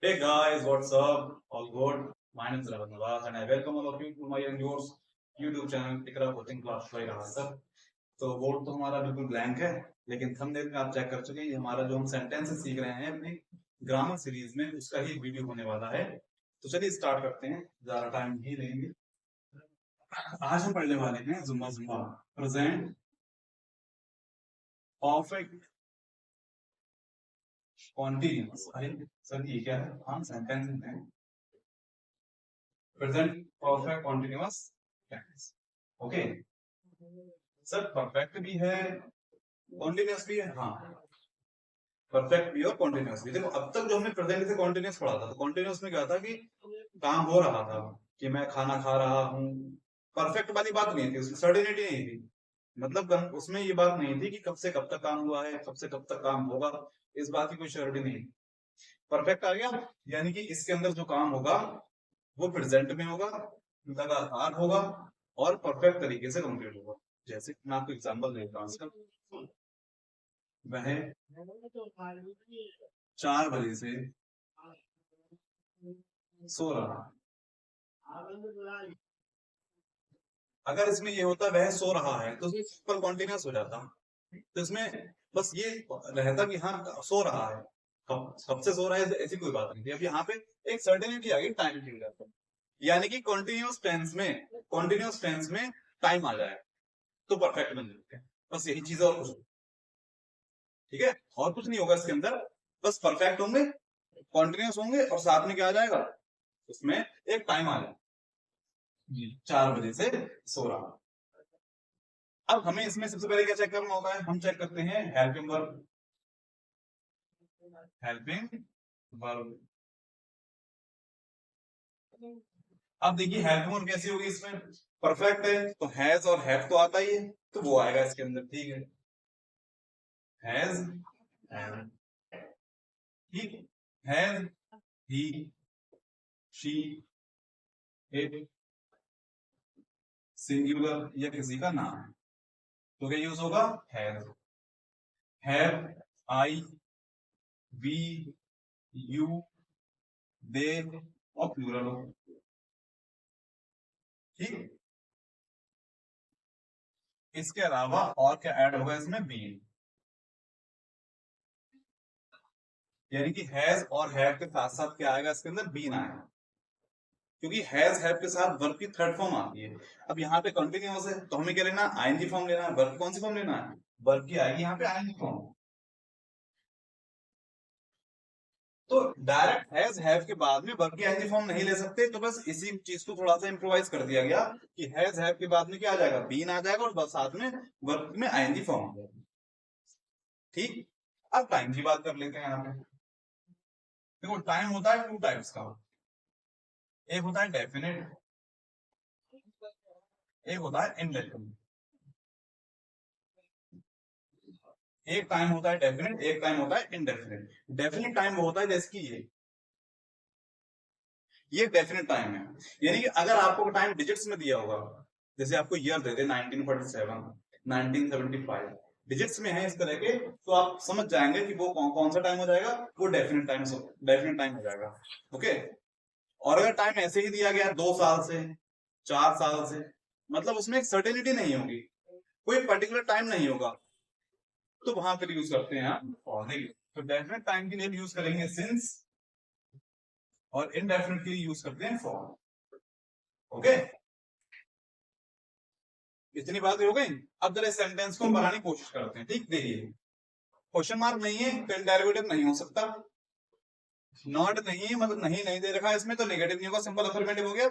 Hey guys, what's up? All good? My name is Ravan Nawaz and I welcome all of you to my and yours YouTube channel Ikra Coaching Class by Sir। तो board तो हमारा बिल्कुल blank है, लेकिन thumbnail में आप check कर चुके हैं। ये हमारा जो हम सेंटेंस सीख रहे हैं अपनी ग्रामर सीरीज में, उसका ही वीडियो होने वाला है। तो चलिए स्टार्ट करते हैं, ज्यादा टाइम नहीं लेंगे। आज हम पढ़ने वाले हैं जुम्मा जुम्मा प्रेजेंट परफेक्ट कॉन्टिन्यूअस। अरे सर ये क्या है? हम सेंटेंस हैं present perfect continuous tense. Okay sir, perfect भी है कॉन्टिन्यूअस भी है। हाँ, परफेक्ट भी और कॉन्टिन्यूअस भी। देखो अब तक जो हमने प्रेजेंट से कॉन्टिन्यूअस पढ़ा था, तो कॉन्टिन्यूअस में क्या था कि काम हो रहा था, कि मैं खाना खा रहा हूँ। परफेक्ट वाली बात नहीं थी, उसमें सर्टेनिटी नहीं थी। मतलब उसमें ये बात नहीं थी कि कब से कब तक काम हुआ है, कब से कब तक काम होगा, इस बात की कोई श्योरिटी नहीं। परफेक्ट आ गया, यानी कि इसके अंदर जो काम होगा वो प्रेजेंट में होगा, लगातार होगा और परफेक्ट तरीके से कंप्लीट होगा। जैसे मैं आपको एग्जांपल देता हूँ इसका। वह 4 बजे से सो रहा। अगर इसमें ये होता वह सो रहा है तो सिंपल कॉन्टिन्यूस हो जाता। तो इसमें बस ये रहता कि हाँ सो रहा है, कब से सो रहा है ऐसी कोई बात नहीं थी। अब यहाँ पे एक सर्टेनिटी आ गई, टाइम मिल जाता है, यानी कि कॉन्टिन्यूस टेंस में टाइम आ जाए तो परफेक्ट बन जाते हैं। बस यही चीज है और कुछ नहीं। ठीक है, और कुछ नहीं होगा इसके अंदर। बस परफेक्ट होंगे, कॉन्टिन्यूस होंगे और साथ में क्या आ जाएगा, उसमें एक टाइम आ जाएगा। 4 बजे से सो रहा। अब हमें इसमें सबसे पहले क्या चेक करना होगा है? हम चेक करते हैं हेल्पिंग वर्ब। Helping verb. अब देखिए हेल्पिंग वर्ब कैसी होगी इसमें? परफेक्ट है तो हैज और हैव तो आता ही है, तो वो आएगा इसके अंदर। ठीक है, हैज, ठीक, has, he, she, it, singular या किसी का नाम है तो क्या यूज होगा? हैव, आई, वी, यू, दे और प्लूरल हो। ठीक, इसके अलावा और क्या ऐड होगा इसमें? बीइंग, यानी कि हैज और हैव के साथ साथ क्या आएगा इसके अंदर? बीन आएगा, क्योंकि हैज हैव के साथ वर्ब की थर्ड फॉर्म आती है। अब यहाँ पे कंटिन्यूअस है तो हमें क्या लेना? आईएनजी फॉर्म लेना है। वर्ब कौन सी फॉर्म लेना है? वर्ब की आएगी यहाँ पे आईएनजी फॉर्म। तो डायरेक्ट हैज हैव के बाद में वर्ब की आईएनजी फॉर्म नहीं ले सकते, तो बस इसी चीज को थोड़ा सा इम्प्रोवाइज कर दिया गया कि हैज हैव के बाद में क्या आ जाएगा? बीन आ जाएगा और बस साथ में वर्ब में आईएनजी फॉर्म आ जाएगा। ठीक, अब टाइम की बात कर लेते हैं यहाँ पे। देखो टाइम होता है 2 टाइप्स का। एक होता है डेफिनेट, एक होता है इनडेफिनेट। एक टाइम होता है डेफिनेट, एक टाइम होता है इनडेफिनेट। डेफिनेट टाइम वो होता है जैसे कि ये डेफिनेट टाइम है, यानी कि अगर आपको टाइम डिजिट्स में दिया होगा, जैसे आपको ईयर दे दे 1947, 1975, डिजिट्स में है इस तरह के, तो आप समझ जाएंगे कि वो कौन सा टाइम हो जाएगा। वो डेफिनेट टाइम हो जाएगा। ओके, और अगर टाइम ऐसे ही दिया गया 2 साल से, 4 साल से, मतलब उसमें एक सर्टेनिटी नहीं होगी, कोई पर्टिकुलर टाइम नहीं होगा, तो वहां पर यूज करते हैं आप फॉर। देखिए, तो डेफिनेट टाइम के लिए यूज करेंगे सिंस, और इनडेफिनेट के लिए यूज करते हैं फॉर। ओके, इतनी बातें हो गई। अब जरा सेंटेंस को बनाने की कोशिश करते हैं। ठीक, देखिए क्वेश्चन मार्क नहीं है तो डेरिवेटिव नहीं हो सकता, नॉट नहीं है मतलब नहीं नहीं दे रखा है इसमें तो नेगेटिव नहीं होगा, सिंपल अफर्मेटिव हो गया।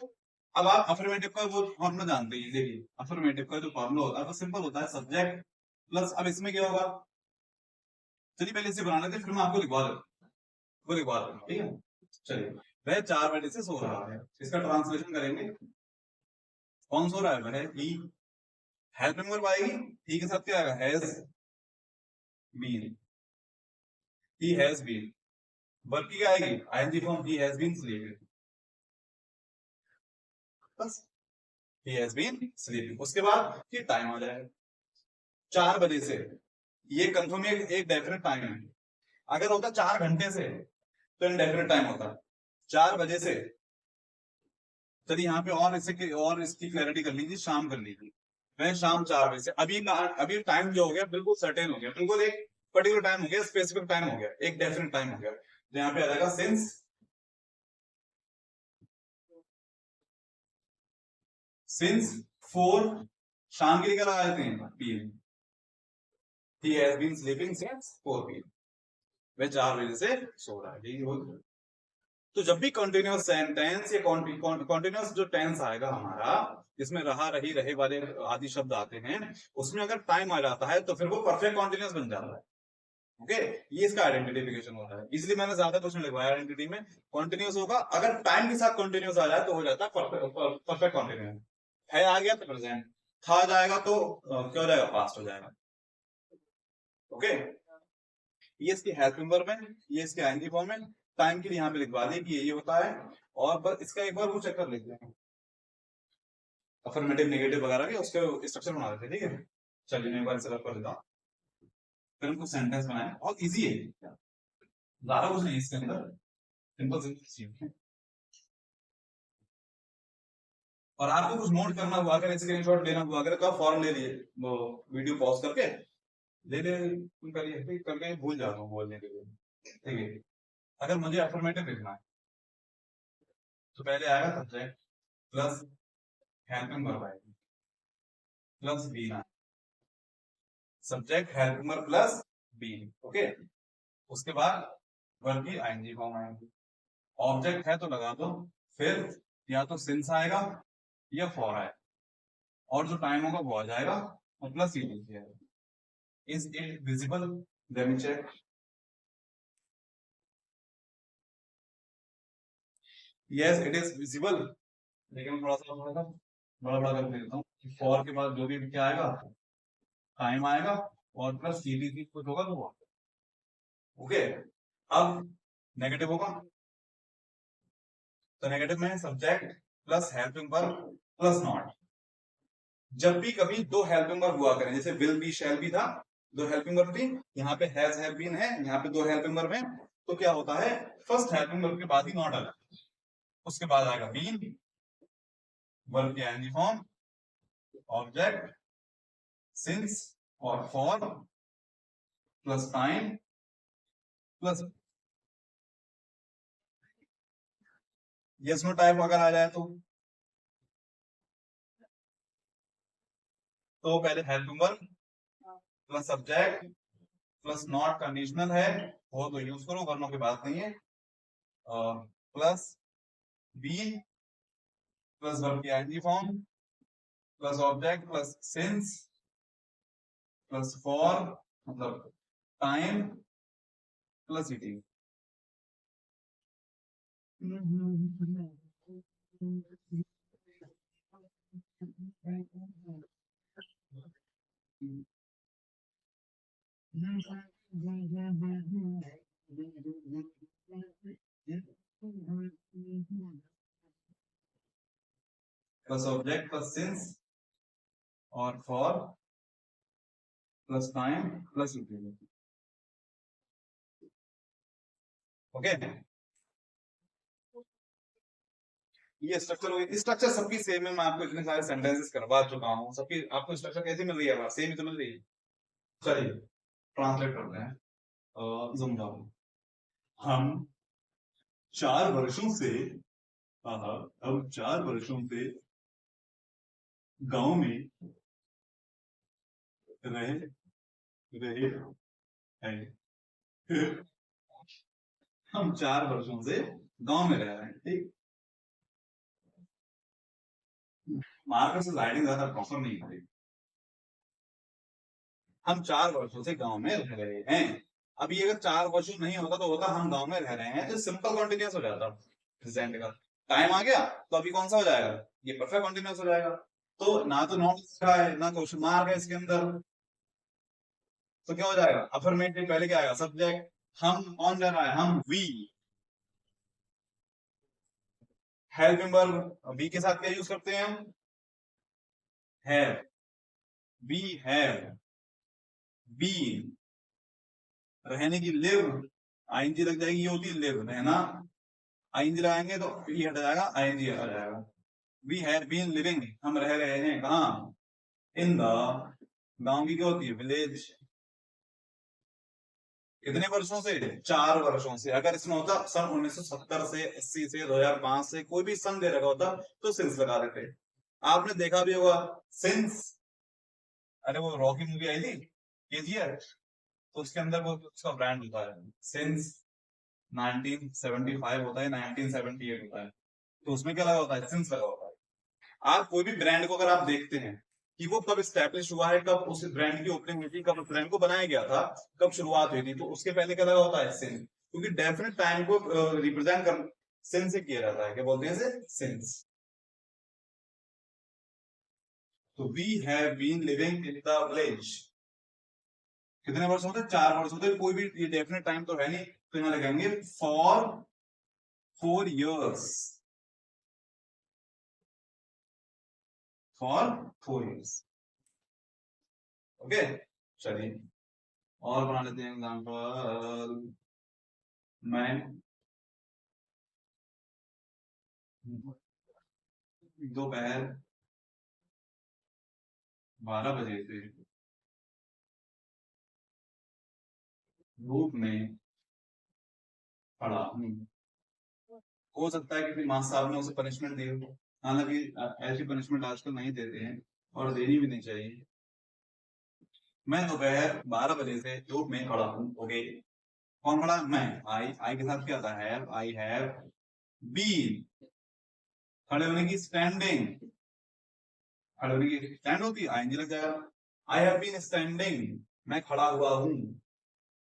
अब आप अफर्मेटिव का वो फॉर्मूला जानते हैं। देखिए अफर्मेटिव का जो फॉर्मूला होता है वो सिंपल होता है, सब्जेक्ट प्लस, अब इसमें क्या होगा? चलिए पहले इसे बना लेते हैं, फिर मैं आपको लिखवा देता वो लिखवा देता। ठीक है, चलिए वह 4 बजे से सो रहा है, इसका ट्रांसलेशन करेंगे। कौन सो रहा है? वह, ही। हेल्पिंग वर्ब आएगी, ही के साथ क्या आएगा? Has been, he has been. Verb की क्या आएगी? ING form, he has been sleeping. बस, ही हैज बीन स्लीपिंग। उसके बाद ये टाइम आ जाएगा 4 बजे से। ये कंफर्म एक डेफिनेट टाइम है। अगर होता 4 घंटे से तो इनडेफिनेट टाइम होता है 4 बजे से। चलिए यहाँ पे और इसकी क्लैरिटी कर लीजिए, शाम कर लीजिए। मैं शाम 4 बजे से, अभी टाइम जो हो गया बिल्कुल सर्टेन हो गया, बिल्कुल एक पर्टिकुलर टाइम हो गया, स्पेसिफिक टाइम हो गया, एक डेफिनेट टाइम हो गया। तो यहाँ पे आ जाएगा सिंस 4, शाम के लिए क्या लगा देते हैं PM, he has been sleeping since 4 PM, वह 4 बजे से सो रहा है, यही हो। तो जब भी कंटिन्यूअस सेंटेंस या कंटिन्यूअस जो टेंस आएगा हमारा, जिसमें रहा रही रहे वाले आदि शब्द आते हैं, उसमें अगर टाइम आ जाता है तो फिर वो परफेक्ट कॉन्टिन्यूअस बन जाता है। ओके, ये इसका आइडेंटिफिकेशन होता है। इसलिए मैंने ज्यादा कुछ नहीं लिखवाया आइडेंटिटी में, कॉन्टिन्यूअस होगा, अगर टाइम के साथ कॉन्टिन्यूअस आ जाए तो हो जाता है परफेक्ट कॉन्टिन्यूअस। है आ गया तो प्रेजेंट, था जाएगा तो क्या हो जाएगा, पास्ट हो जाएगा। ओके, ये इसकी हेल्पिंग वर्ब है, ये इसके आईएनजी फॉर्म है। टाइम के लिए यहाँ पे लिखवा दिए कि ये होता है, और बस इसका एक बार वो चेक कर लेते हैं, अफर्मेटिव नेगेटिव वगैरह के उसके स्ट्रक्चर बना देते हैं। ठीक है, चलिए मैं एक बार इसे रब कर देता हूँ, फिर हम कुछ सेंटेंस बनाए। बहुत इजी है, ज्यादा कुछ नहीं इसके अंदर, सिंपल सिंपल। और आपको कुछ नोट करना हुआ, अगर स्क्रीनशॉट लेना हुआ, अगर तो आप फॉरन ले लिए, वो वीडियो पॉज करके ले ले करिए, करके भूल जाता हूँ बोलने के लिए। ठीक है, अगर मुझे अफर्मेटिव लिखना है तो पहले आएगा सब्जेक्ट प्लस हेल्पिंग वर्ब आएगी plus been, subject helping verb plus been. Okay, उसके बाद वर्ब की आईएनजी फॉर्म आएगी, ऑब्जेक्ट है तो लगा दो, फिर या तो सिंस आएगा या फॉर आएगा, और जो टाइम होगा वो आ जाएगा, और प्लस ये लिखिए, is it visible, let me check. Yes it is visible, लेकिन थोड़ा सा बड़ा बड़ा कर देता हूँ। फॉर के बाद जो भी क्या आएगा, टाइम आएगा, और प्लस सीटीसी कुछ होगा तो वो। ओके, अब नेगेटिव होगा तो नेगेटिव में subject plus helping verb plus not. जब भी कभी दो हेल्पिंग वर्ब हुआ करें, जैसे विल बी शैल बी था, दो हेल्पिंग वर्ब थी, यहाँ पे हैज हैव बीन है, यहाँ पे दो हेल्पिंग वर्ब है, तो क्या होता है, फर्स्ट हेल्पिंग वर्ब के बाद ही नॉट आएगा, उसके बाद आएगा बीन, वर्ब की आईएनजी फॉर्म, ऑब्जेक्ट, सिंस और for plus time plus yes no type अगर आ जाए तो पहले helping verb plus subject plus not conditional है, हो तो यूज करो, वरना कोई बात नहीं है, प्लस बीन प्लस वर्ब की ING form plus object plus since plus for मतलब time plus eating. Plus object plus since और for plus time plus eating. Okay, ये स्ट्रक्चर हो गई। स्ट्रक्चर सबकी सेम है, मैं आपको इतने सारे सेंटेंसेस करवा चुका हूँ, सबकी आपको स्ट्रक्चर कैसी मिल रही है, सेम ही तो मिल रही है। चलिए ट्रांसलेट करते हैं, जूम डाउन। हम 4 वर्षों से, अब 4 वर्षों से गांव में रह रहे हैं। हम 4 वर्षों से गांव में रह रहे हैं। ठीक, मार्कर से राइटिंग ज्यादा प्रॉपर नहीं है। हम 4 वर्षों से गांव में रह रहे हैं। अभी अगर 4 वर्षों नहीं होता तो होता हम गांव में रह रहे हैं, तो सिंपल कॉन्टिन्यूस हो जाता प्रेजेंट का। टाइम आ गया तो अभी कौन सा हो जाएगा, ये परफेक्ट कॉन्टिन्यूस हो जाएगा। तो ना तो नॉट लिखा है ना क्वेश्चन मार्क है इसके अंदर, तो क्या हो जाएगा, अफर्मेटिव पहले क्या आएगा, सब्जेक्ट, हम कौन जा रहा है, हम वी, हेल्पिंग वर्ब बी के साथ क्या यूज करते हैं हम, हैव, वी हैव बीन, रहने की लिव, आईएनजी लग जाएगी, ये होती है लिव, है ना। आईएनजी लगाएंगे तो ये हट जाएगा, आईएनजी आ जाएगा। वी हैव बीन लिविंग, हम रह रहे हैं कहाँ, इन द, गांव की क्या होती है, विलेज। कितने वर्षों से, 4 वर्षों से। अगर इसमें होता सन 1970 से, 80 से, 2005 से, कोई भी सन दे रखा होता तो सिंस लगा देते। आपने देखा भी होगा सिंस, अरे वो रॉकी मूवी आई थी केजीएफ, तो उसके अंदर वो उसका ब्रांड होता है सिंस 1975 होता है, 1978 होता है, तो उसमें क्या लगा होता है, सिंस लगा होता है। आप कोई भी ब्रांड को अगर आप देखते हैं कि वो कब स्टैब्लिश हुआ है, कब उस ब्रांड की ओपनिंग हुई थी, कब उस ब्रांड को बनाया गया था, कब शुरुआत हुई थी, तो उसके पहले क्या लगा होता है, सिंस। क्योंकि डेफिनेट टाइम को रिप्रेजेंट कर सिंस से किया जाता है, क्या बोलते हैं, सिंस। तो we have been living in the village, कितने वर्ष होते हैं, 4 वर्ष होते हैं। कोई भी ये डेफिनेट टाइम तो है नहीं, तो यहाँ लगाएंगे for 4 years, for 4 years। Okay, चलिए और बना लेते हैं एग्जाम्पल। मैं दोपहर 12 बजे से धूप में खड़ा हूँ। हो सकता है कि मास्टर साहब ने उसे पनिशमेंट दी हो, हालांकि ऐसी पनिशमेंट आजकल नहीं देते हैं और देनी भी नहीं चाहिए। मैं दोपहर 12 बजे से धूप में खड़ा हूँ। ओके, कौन खड़ा, मैं। आई के साथ क्या आता है, आई हैव बीन, खड़े होने की स्टैंडिंग, खड़े होने की स्टैंड होती है, आईएनजी लग जाएगा। आई हैव बीन स्टैंडिंग, मैं खड़ा हुआ हूँ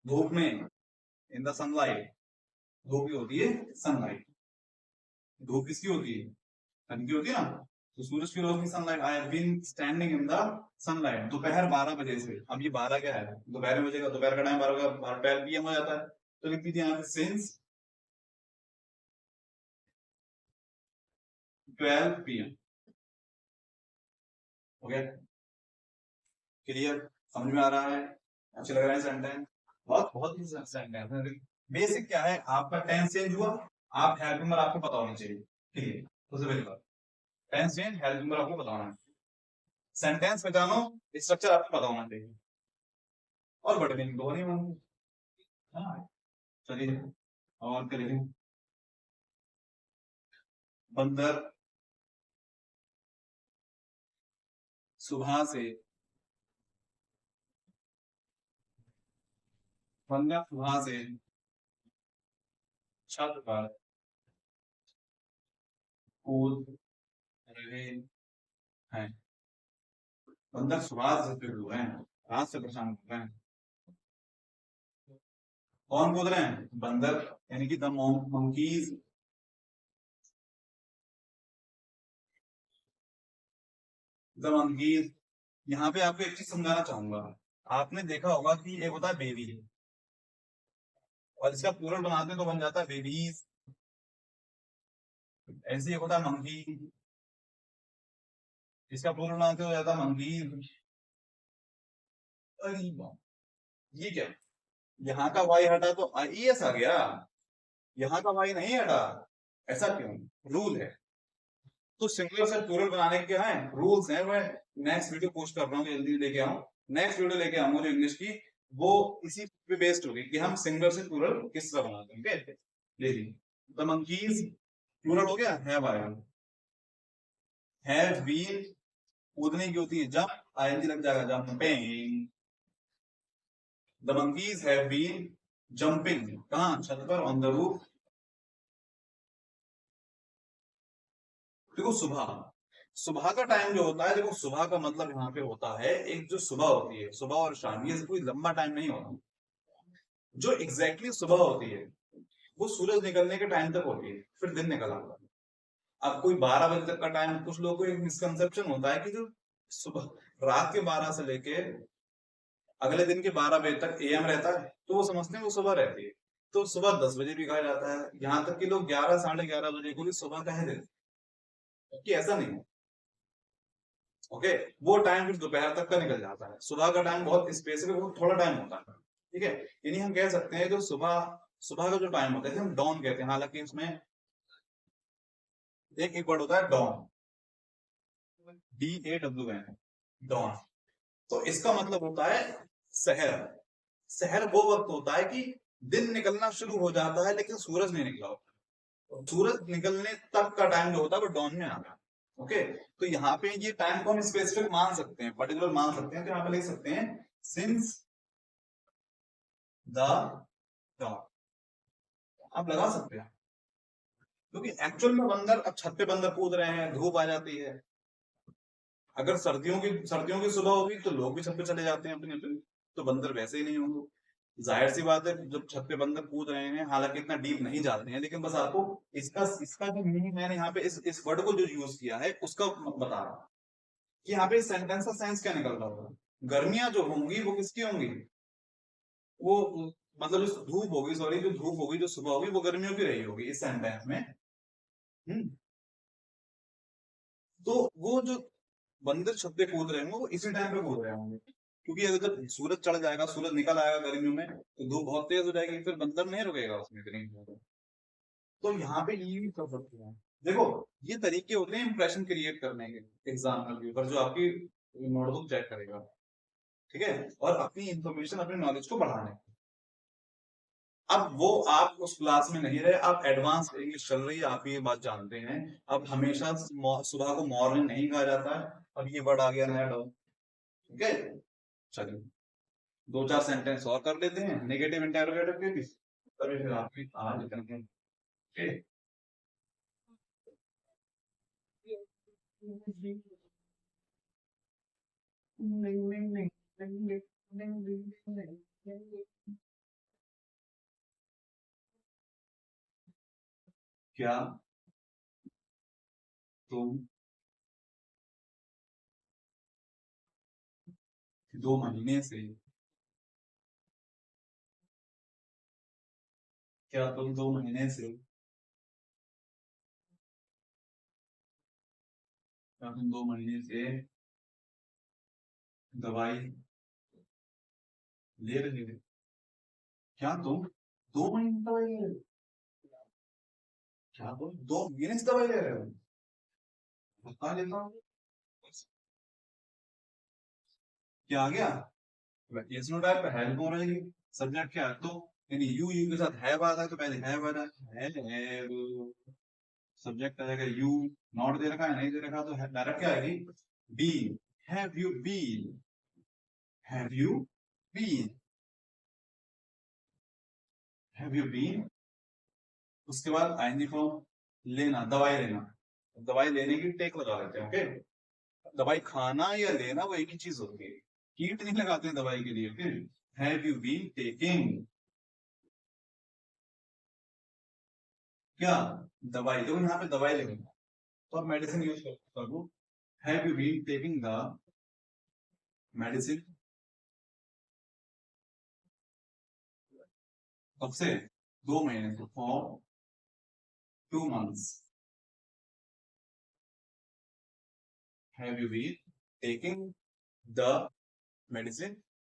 धूप में, इन द सनलाइट, धूप की होती है सनलाइट। धूप किसकी होती है, सन की होती है ना, तो सूरज की रोशनी sunlight. I have been standing in the sunlight, दोपहर 12 बजे से। अब ये 12 क्या है, दोपहर में बजेगा, दोपहर का टाइम 12 का 12 PM हो जाता है, तो लिख दीजिए यहाँ पे सिंस 12 PM। हो गया, क्लियर, समझ में आ रहा है, अच्छे लग रहे हैं सेंटेंस, बहुत बहुत ही सेंटेंस। बेसिक क्या है, आपका टेंस चेंज हुआ, आप हेल्प नंबर आपको पता होना चाहिए, ठीक है, सबसे पहली बात टेंस चेंज, हेल्प नंबर आपको पता होना है, सेंटेंस पहचानो, स्ट्रक्चर आपको पता होना चाहिए, और बड़े दिन दो नहीं होंगे। हाँ, चलिए और करेंगे। बंदर सुबह से, बंदर सुबह से छत पर कूद रहे हैं। बंदर सुबह से फिर हुए हैं, रात से परेशान हो रहे हैं। कौन कूद रहे हैं, बंदर, यानी कि द मंकीज, द मंकीज। यहाँ पे आपको एक चीज समझाना चाहूंगा, आपने देखा होगा कि एक होता है बेबी, और इसका प्लूरल बनाते हैं तो बन जाता है बेबीज। ऐसे एक होता है मंकी, इसका प्लूरल बनाते हो जाता है मंकीज। अरे ये क्या, यहाँ का वाई हटा तो आईएस आ गया, यहाँ का वाई नहीं हटा, ऐसा क्यों, रूल है। तो सिंगुलर से प्लूरल बनाने के क्या है, रूल्स हैं। मैं नेक्स्ट वीडियो पोस्ट कर रहा हूँ, जल्दी लेके आऊँ, नेक्स्ट वीडियो लेके आऊंगा जो इंग्लिश की, वो इसी पे बेस्ड होगी कि हम सिंगुलर से प्लूरल किस तरह बनाते हैं। ओके, देखिए, द मंकीज प्लूरल हो गया, हैव आया, हैव बीन कूदने की होती है जंप, आईएनजी लग जाएगा, jumping. The monkeys have been jumping, कहाँ, छत पर, ऑन द रूफ। देखो सुबह, सुबह का टाइम जो होता है, देखो सुबह का मतलब यहाँ पे होता है एक जो सुबह होती है, सुबह और शाम, ये कोई लंबा टाइम नहीं होता। जो एग्जैक्टली सुबह होती है वो सूरज निकलने के टाइम तक होती है, फिर दिन निकल आता है। अब कोई 12 बजे तक का टाइम, कुछ लोगों को एक मिसकंसेप्शन होता है कि जो सुबह रात के 12 से लेके अगले दिन के 12 बजे तक एएम रहता है, तो वो समझते हैं वो सुबह रहती है, तो सुबह 10 बजे भी कहा जाता है, यहाँ तक कि लोग 11 11:30 बजे को भी सुबह कह देते हैं, कि ऐसा नहीं है। ओके, वो टाइम फिर दोपहर तक का निकल जाता है, सुबह का टाइम बहुत स्पेसिफिक, बहुत थोड़ा टाइम होता है, ठीक है। यानी हम कह सकते हैं जो सुबह सुबह का जो टाइम होता है हम डॉन कहते हैं, हालांकि इसमें एक वर्ड होता है डॉन, DAWN, डॉन। तो इसका मतलब होता है शहर। शहर वो वक्त होता है कि दिन निकलना शुरू हो जाता है लेकिन सूरज नहीं निकला होता, सूरज निकलने तक का टाइम जो होता है वो डॉन में आता है। ओके, तो यहाँ पे ये टाइम को हम स्पेसिफिक मान सकते हैं, पर्टिकुलर मान सकते हैं, तो यहाँ पे लिख सकते हैं सिंस द डॉन, आप लगा सकते हैं, क्योंकि एक्चुअल में बंदर, अब छत पे बंदर कूद रहे हैं, धूप आ जाती है, अगर सर्दियों की सुबह होगी तो लोग भी छत पे चले जाते हैं अपनी अपनी, तो बंदर वैसे ही नहीं होंगे। जाहिर सी बात है, जब छत पे बंदर कूद रहे हैं, हालांकि इतना डीप नहीं जाते हैं, लेकिन बस आपको इसका इसका जो मीनिंग मैंने यहाँ पे इस वर्ड को जो यूज किया है उसका बता रहा हूँ कि यहाँ पे सेंटेंस का सेंस क्या निकल रहा होगा। गर्मियां जो होंगी वो किसकी होंगी, वो मतलब जो धूप होगी, सॉरी, जो धूप होगी, जो सुबह होगी, वो गर्मियों की रही होगी इस सेंटेंस में। तो वो जो बंदर छत पे कूद रहे होंगे वो इसी टाइम पे कूद रहे होंगे, क्योंकि अगर जब सूरज चढ़ जाएगा, सूरज निकल आएगा गर्मियों में, तो धूप बहुत तेज हो जाएगी, फिर बंदर नहीं रुकेगा उसमें इतनी। तो यहाँ पे ये भी कर सकते हैं। देखो, ये तरीके होते हैं इंप्रेशन क्रिएट करने के एग्जाम्पल के ऊपर, जो आपकी नोटबुक चेक करेगा, ठीक है, और अपनी इंफॉर्मेशन, अपनी नॉलेज को बढ़ाने। अब वो आप उस क्लास में नहीं रहे, आप एडवांस इंग्लिश चल रही है, आप ये बात जानते हैं। अब हमेशा सुबह को मॉर्निंग नहीं कहा जाता है, अब ये वर्ड आ गया नया डाउन, ठीक है। चलिए दो चार सेंटेंस और कर लेते हैं नेगेटिव इंटरोगेटिव के भी, तभी फिर आपकी आज करते हैं। क्या तुम 2 महीने से, क्या तुम 2 महीने से, क्या तुम 2 महीने से दवाई ले रहे हो, क्या तुम 2 महीने दवाई ले रहे हो, क्या तुम 2 महीने से दवाई ले रहे हो, बता लेता हूँ। क्या आ गया, यस नो टाइप पे हेल्प हो रहेगी, सब्जेक्ट क्या है, तो यानी यू के साथ हैव आता है, तो पहले हैव आ रहा है, सब्जेक्ट आ जाएगा यू, नॉट दे रखा है, नहीं दे रखा, तो डायरेक्ट क्या आएगी, B, have you been, have you been, have you been. उसके बाद आईएनजी फॉर्म, लेना, दवाई लेना, दवाई लेने की टेक लगा लेते हैं, ओके। दवाई खाना या लेना वो एक ही चीज होती है, कीट नहीं लगाते हैं दवाई के लिए, फिर हैव यू बीन टेकिंग, क्या, दवाई, देखो यहाँ पे दवाई लेंगे तो आप मेडिसिन यूज कर दो, have you been taking the medicine, कब से, 2 महीने से, for 2 months, have you been taking the medicine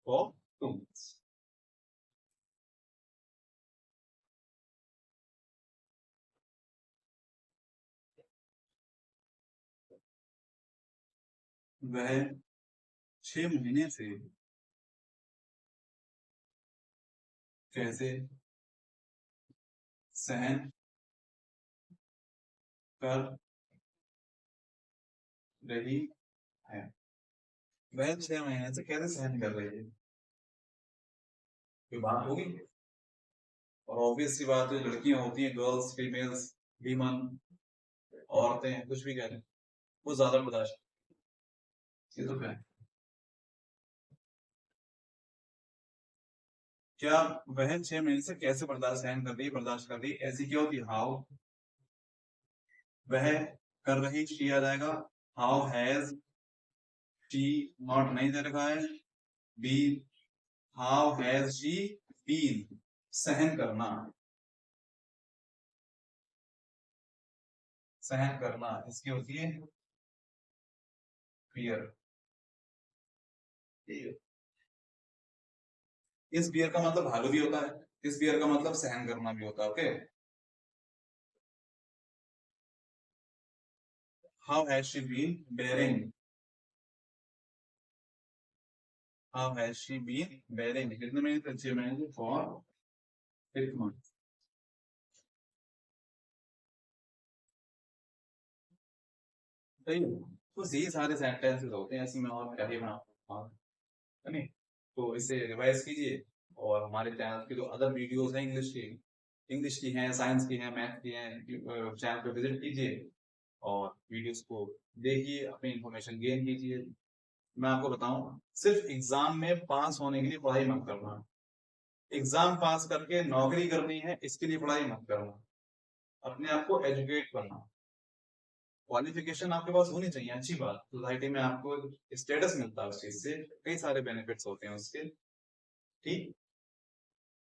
for 2 months. वह 6 महीने से कैसे सहन कर रही है, वह 6 महीने से कैसे सहन कर रही है, कोई बात होगी, और ऑब्वियस सी बात है, लड़कियां होती हैं, गर्ल्स, फीमेल्स, वीमन, औरतें, कुछ भी कह रहे हैं, वो ज्यादा बर्दाश्त, ये तो है। क्या वह 6 महीने से कैसे बर्दाश्त सहन कर रही, बर्दाश्त कर रही, ऐसी क्या होती, हाउ, वह कर रही, शी आ जाएगा, हाउ हैज शी, नॉट नहीं दे रखा है, B, how has she been, सहन करना, सहन करना इसकी होती है फियर, इस बियर का मतलब भालू भी होता है, इस बियर का मतलब सहन करना भी होता है। Okay, how has she been bearing, how has she been bearing, कितने महीने से? 6 महीने, फॉर 6 मंथ। सही है। तो यही सारे सेंटेंसेस होते हैं, ऐसे में और क्या ही बना है नहीं। तो इसे रिवाइज कीजिए, और हमारे चैनल की जो अदर वीडियोस हैं इंग्लिश की हैं, साइंस की हैं, मैथ की हैं, चैनल पे विजिट कीजिए और वीडियोस को देखिए, अपनी इंफॉर्मेशन गेन कीजिए। मैं आपको बताऊं, सिर्फ एग्जाम में पास होने के लिए पढ़ाई मत करना, एग्जाम पास करके नौकरी करनी है इसके लिए पढ़ाई मत करना, अपने आप को एजुकेट करना। क्वालिफिकेशन आपके पास होनी चाहिए, अच्छी बात, सोसाइटी में आपको स्टेटस मिलता है उस चीज से, कई सारे बेनिफिट्स होते हैं उसके। ठीक,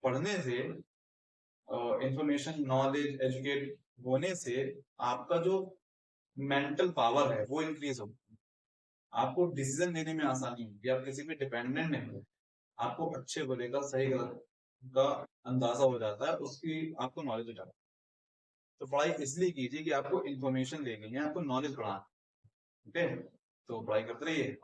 पढ़ने से, इंफॉर्मेशन नॉलेज एजुकेट होने से आपका जो मेंटल पावर है वो इंक्रीज होगी, आपको डिसीजन लेने में आसानी होगी, आप किसी पे डिपेंडेंट नहीं हो, आपको अच्छे बुरे का सही गलत का अंदाजा हो जाता है, उसकी आपको नॉलेज हो जाती है। तो पढ़ाई इसलिए कीजिए कि आपको इन्फॉर्मेशन लेनी है, आपको नॉलेज बढ़ाना है। ओके, तो पढ़ाई करते रहिए।